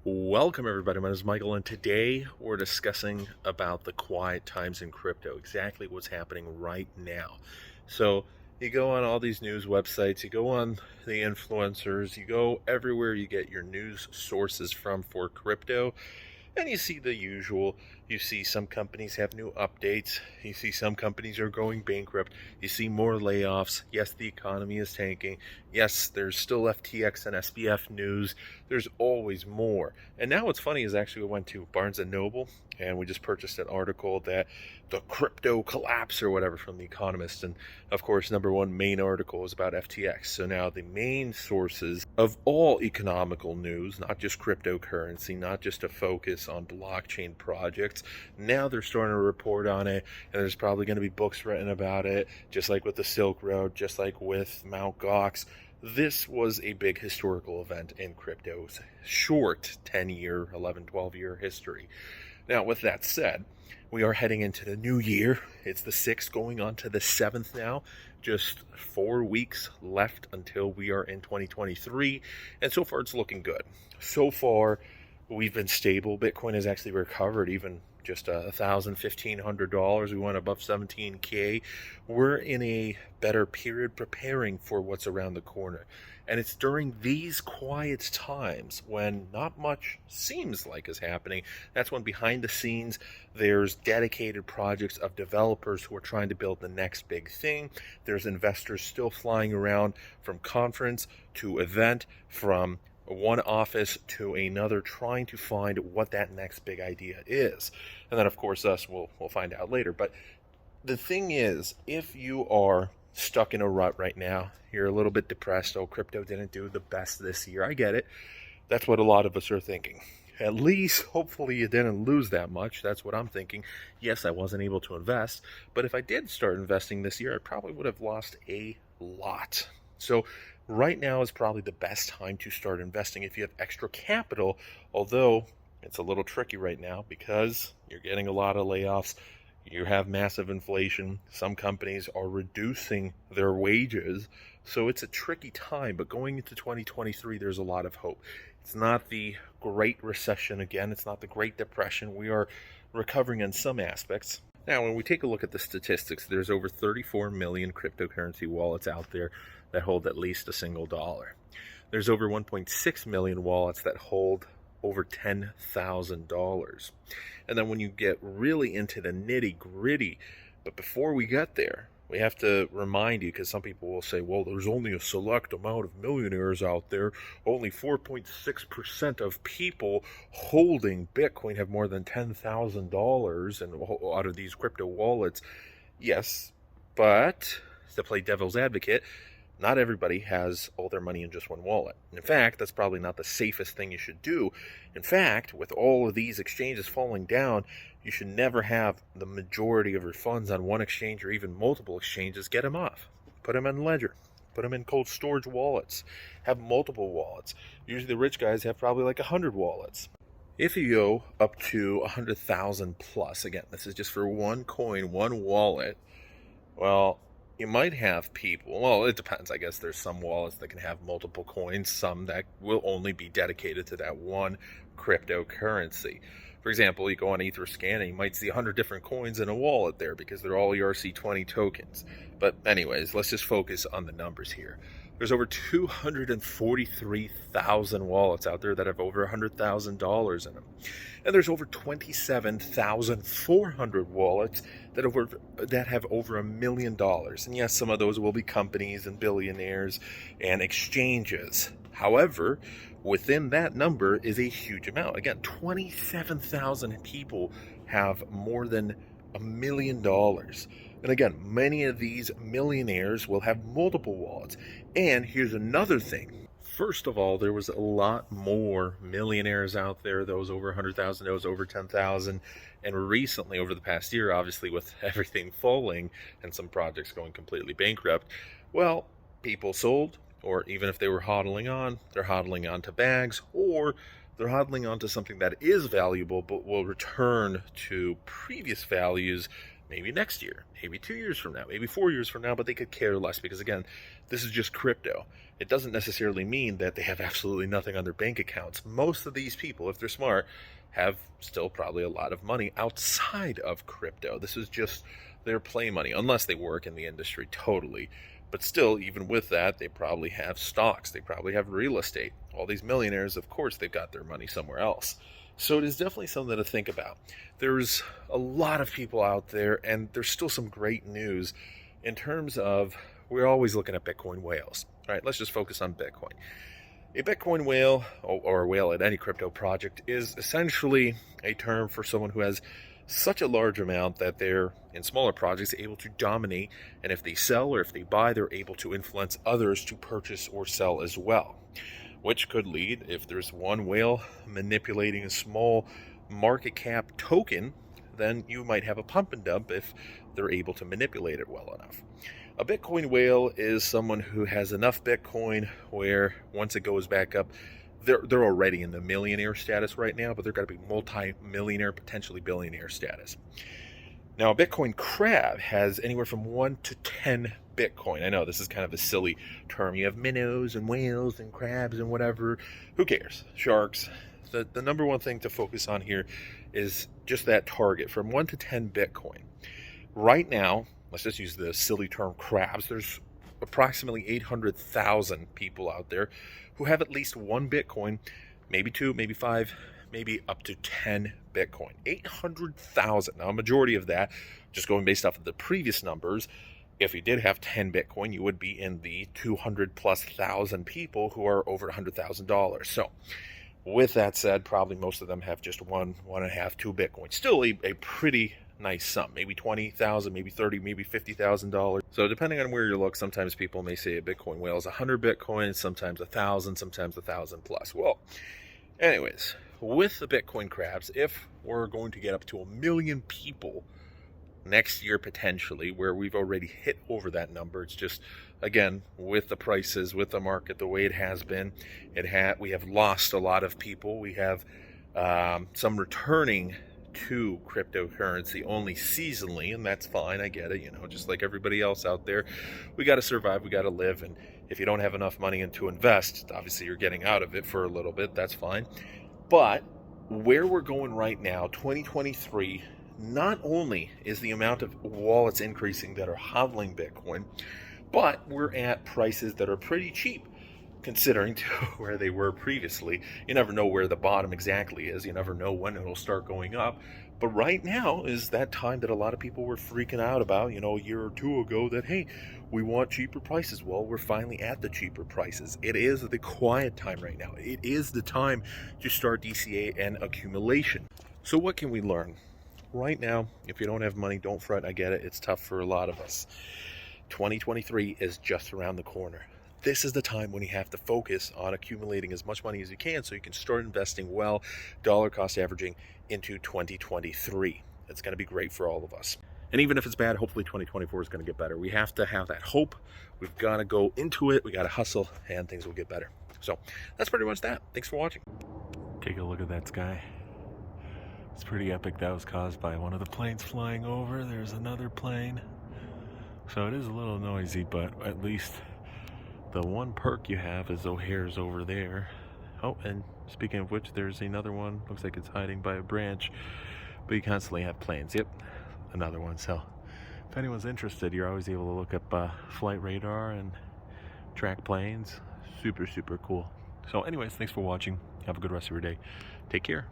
Welcome everybody, my name is Michael, and today we're discussing about the quiet times in crypto, exactly what's happening right now. So you go on all these news websites, you go on the influencers, you go everywhere you get your news sources from for crypto, and you see the usual. You see some companies have new updates. You see some companies are going bankrupt. You see more layoffs. Yes, the economy is tanking. Yes, there's still FTX and SBF news. There's always more. And now what's funny is actually we went to Barnes & Noble and we just purchased an article that the crypto collapse or whatever from The Economist. And of course, number one main article is about FTX. So now the main sources of all economical news, not just cryptocurrency, not just a focus on blockchain projects, now they're starting to report on it, and there's probably going to be books written about it, just like with the Silk Road, just like with Mt. Gox. This was a big historical event in crypto's short 10-year, 11, 12-year history. Now, with that said, we are heading into the new year. It's the 6th going on to the 7th now. Just 4 weeks left until we are in 2023. And so far, it's looking good. So far, we've been stable. Bitcoin has actually recovered even just $1,000, $1,500. We went above 17K. We're in a better period preparing for what's around the corner. And it's during these quiet times when not much seems like is happening. That's when behind the scenes, there's dedicated projects of developers who are trying to build the next big thing. There's investors still flying around from conference to event, from one office to another, trying to find what that next big idea is. And then, of course, we'll find out later. But the thing is, if you are stuck in a rut right now, you're a little bit depressed, oh, crypto didn't do the best this year, I get it. That's what a lot of us are thinking. At least, hopefully, you didn't lose that much. That's what I'm thinking. Yes, I wasn't able to invest, but if I did start investing this year, I probably would have lost a lot. So right now is probably the best time to start investing if you have extra capital, although it's a little tricky right now because you're getting a lot of layoffs. You have massive inflation. Some companies are reducing their wages. So it's a tricky time, but going into 2023, there's a lot of hope. It's not the Great Recession again. It's not the Great Depression. We are recovering in some aspects. Now, when we take a look at the statistics, there's over 34 million cryptocurrency wallets out there that hold at least a single dollar. There's over 1.6 million wallets that hold over $10,000. And then when you get really into the nitty gritty, but before we get there, we have to remind you, because some people will say, well, there's only a select amount of millionaires out there. Only 4.6% of people holding Bitcoin have more than $10,000 and out of these crypto wallets. Yes, but to play devil's advocate, not everybody has all their money in just one wallet. In fact, that's probably not the safest thing you should do. In fact, with all of these exchanges falling down, you should never have the majority of your funds on one exchange or even multiple exchanges. Get them off. Put them in Ledger. Put them in cold storage wallets. Have multiple wallets. Usually the rich guys have probably like 100 wallets. If you go up to 100,000 plus, again, this is just for one coin, one wallet, well, you might have people, well, it depends. I guess there's some wallets that can have multiple coins, some that will only be dedicated to that one cryptocurrency. For example, you go on Etherscan and you might see 100 different coins in a wallet there because they're all ERC20 tokens. But anyways, let's just focus on the numbers here. There's over 243,000 wallets out there that have over $100,000 in them. And there's over 27,400 wallets that have over $1 million. And yes, some of those will be companies and billionaires and exchanges. However, within that number is a huge amount. Again, 27,000 people have more than $1 million. And again, many of these millionaires will have multiple wallets. And here's another thing. First of all, there was a lot more millionaires out there, those over 100,000, those over 10,000. And recently, over the past year, obviously with everything falling and some projects going completely bankrupt, well, people sold, or even if they were hodling on, they're hodling onto bags, or they're hodling onto something that is valuable but will return to previous values maybe next year, maybe 2 years from now, maybe 4 years from now, but they could care less because, again, this is just crypto. It doesn't necessarily mean that they have absolutely nothing on their bank accounts. Most of these people, if they're smart, have still probably a lot of money outside of crypto. This is just their play money, unless they work in the industry totally. But still, even with that, they probably have stocks. They probably have real estate. All these millionaires, of course, they've got their money somewhere else. So it is definitely something to think about. There's a lot of people out there, and there's still some great news in terms of we're always looking at Bitcoin whales. All right, let's just focus on Bitcoin. A Bitcoin whale, or a whale at any crypto project, is essentially a term for someone who has such a large amount that they're, in smaller projects, able to dominate, and if they sell or if they buy, they're able to influence others to purchase or sell as well. Which could lead, if there's one whale manipulating a small market cap token, then you might have a pump and dump if they're able to manipulate it well enough. A Bitcoin whale is someone who has enough Bitcoin where once it goes back up, they're already in the millionaire status right now, but they're going to be multi-millionaire, potentially billionaire status. Now, a Bitcoin crab has anywhere from 1 to 10 Bitcoin. I know this is kind of a silly term. You have minnows and whales and crabs and whatever. Who cares? Sharks. The number one thing to focus on here is just that target from 1 to 10 Bitcoin. Right now, let's just use the silly term crabs. There's approximately 800,000 people out there who have at least one Bitcoin, maybe 2, maybe 5, maybe up to 10 Bitcoin. 800,000. Now, a majority of that, just going based off of the previous numbers, if you did have 10 Bitcoin, you would be in the 200 plus thousand people who are over $100,000. So, with that said, probably most of them have just 1.5, 2 Bitcoin. Still a pretty nice sum, maybe 20,000, maybe 30, maybe $50,000. So depending on where you look, sometimes people may say a Bitcoin whale is 100 Bitcoin, sometimes 1,000, sometimes 1,000 plus. Well, anyways, with the Bitcoin crabs, if we're going to get up to 1 million people next year potentially, where we've already hit over that number, it's just, again, with the prices, with the market, the way it has been, we have lost a lot of people. We have some returning to cryptocurrency only seasonally, and that's fine. I get it, just like everybody else out there. We got to survive, we got to live, and if you don't have enough money to invest, obviously you're getting out of it for a little bit. That's fine. But where we're going right now, 2023, not only is the amount of wallets increasing that are hodling Bitcoin, but we're at prices that are pretty cheap considering to where they were previously. You never know where the bottom exactly is. You never know when it'll start going up. But right now is that time that a lot of people were freaking out about, a year or two ago, that, hey, we want cheaper prices. Well, we're finally at the cheaper prices. It is the quiet time right now. It is the time to start DCA and accumulation. So what can we learn? Right now, if you don't have money, don't fret. I get it. It's tough for a lot of us. 2023 is just around the corner. This is the time when you have to focus on accumulating as much money as you can so you can start investing well, dollar cost averaging into 2023. It's going to be great for all of us. And even if it's bad, hopefully 2024 is going to get better. We have to have that hope. We've got to go into it. We got to hustle, and things will get better. So that's pretty much that. Thanks for watching. Take a look at that sky. It's pretty epic. That was caused by one of the planes flying over. There's another plane. So it is a little noisy, but at least the one perk you have is O'Hare's over there. Oh, and speaking of which, there's another one. Looks like it's hiding by a branch. But you constantly have planes. Yep, another one. So if anyone's interested, you're always able to look up flight radar and track planes. Super, super cool. So anyways, thanks for watching. Have a good rest of your day. Take care.